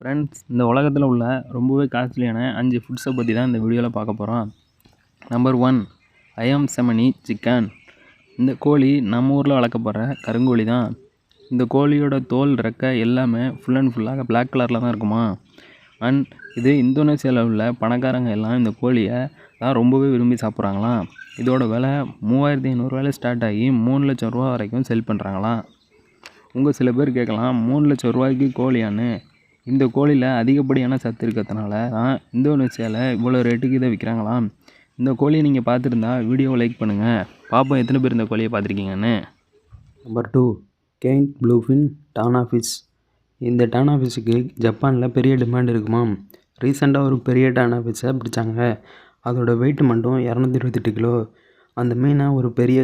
Friends, இந்த உலகத்தில் உள்ள ரொம்பவே காஸ்ட்லியான 5 ஃபுட்ஸை பற்றி தான் இந்த வீடியோவில் பார்க்க போகிறோம். Number 1, Ayam Cemani chicken. இந்த கோழி நம்ம ஊரில் வளர்க்கப்படுற கருங்கோழி தான். இந்த கோழியோட தோல், ரெக்கை எல்லாமே ஃபுல் அண்ட் ஃபுல்லாக பிளாக் கலரில் தான் இருக்குமா. அண்ட் இது இந்தோனேசியாவில் உள்ள பணக்காரங்க எல்லாம் இந்த கோழியை தான் ரொம்பவே விரும்பி சாப்பிட்றாங்களாம். இதோட விலை 3500 ஸ்டார்ட் ஆகி 3 லட்சம் ரூபா வரைக்கும் செல் பண்ணுறாங்களாம். உங்கள் சில பேர் கேட்கலாம், 3 லட்சம் ரூபாய்க்கு கோழியான்னு? இந்த கோழியில் அதிகப்படியான சத்து இருக்கிறதுனால தான் இந்தோனேசியாவில் இவ்வளோ ரேட்டுக்கு இதை விற்கிறாங்களாம். இந்த கோழியை நீங்கள் பார்த்துருந்தா வீடியோவை லைக் பண்ணுங்கள். பார்ப்போம் எத்தனை பேர் இந்த கோழியை பார்த்துருக்கீங்கன்னு. நம்பர் 2, கெயின்ட் ப்ளூஃபின் டானா ஃபிஷ். இந்த டானா ஃபிஷ்ஷுக்கு ஜப்பானில் பெரிய டிமாண்ட் இருக்குமா. ரீசெண்டாக ஒரு பெரிய டானா ஃபிஷ்ஷை பிடிச்சாங்க. அதோட வெயிட் மட்டும் 228 கிலோ. அந்த மீனை ஒரு பெரிய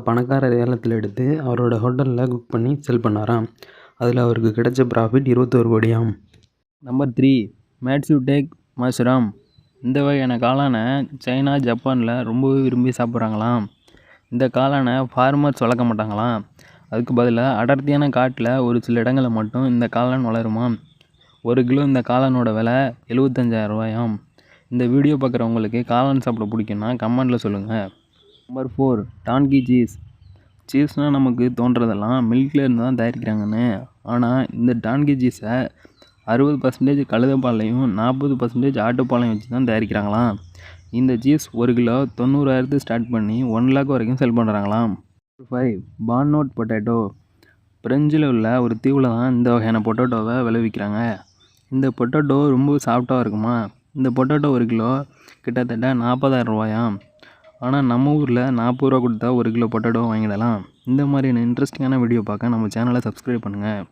பணக்காரர் ஏலத்தில் எடுத்து அவரோட ஹோட்டலில் குக் பண்ணி செல் பண்ணாராம். அதில் அவருக்கு கிடைச்ச ப்ராஃபிட் 21 கோடியாம். Number 3, matsutake mushroom. இந்த வகையான காளானை சைனா, ஜப்பானில் ரொம்பவே விரும்பி சாப்பிட்றாங்களாம். இந்த காளானை ஃபார்மர்ஸ் வளர்க்க மாட்டாங்களாம். அதுக்கு பதிலாக அடர்த்தியான காட்டில் ஒரு சில இடங்களில் மட்டும் இந்த காளான் வளருமாம். 1 கிலோ இந்த காளானோட விலை 75,000 ரூபாயாம். இந்த வீடியோ பார்க்குறவங்களுக்கு காளான் சாப்பிட பிடிக்குன்னா கமெண்டில் சொல்லுங்கள். Number 4, டான்கி cheese. சீஸ்னால் நமக்கு தோன்றதெல்லாம் மில்க்லேருந்து தான் தயாரிக்கிறாங்கன்னு. ஆனால் இந்த டான்கி சீஸை 60% கழுதைப்பாலையும் 40% ஆட்டுப்பாலையும் வச்சு தான் தயாரிக்கிறாங்களாம். இந்த சீஸ் 1 கிலோ 90,000 ஸ்டார்ட் பண்ணி 1 லேக் வரைக்கும் செல் பண்ணுறாங்களாம். 5, பான்னோட் பொட்டேட்டோ. பிரெஞ்சில் உள்ள ஒரு தீவில் தான் இந்த வகையான பொட்டேட்டோவை விளைவிக்கிறாங்க. இந்த பொட்டேட்டோ ரொம்ப சாஃப்டாக இருக்குமா. இந்த பொட்டேட்டோ 1 கிலோ கிட்டத்தட்ட 40,000 ரூபாயாம். ஆனால் நம்ம ஊரில் 40 ரூபா கொடுத்தா 1 கிலோ பொட்டேட்டோ வாங்கிடலாம். இந்த மாதிரியான இன்ட்ரெஸ்டிங்கான வீடியோ பார்க்க நம்ம சேனலை சப்ஸ்கிரைப் பண்ணுங்கள்.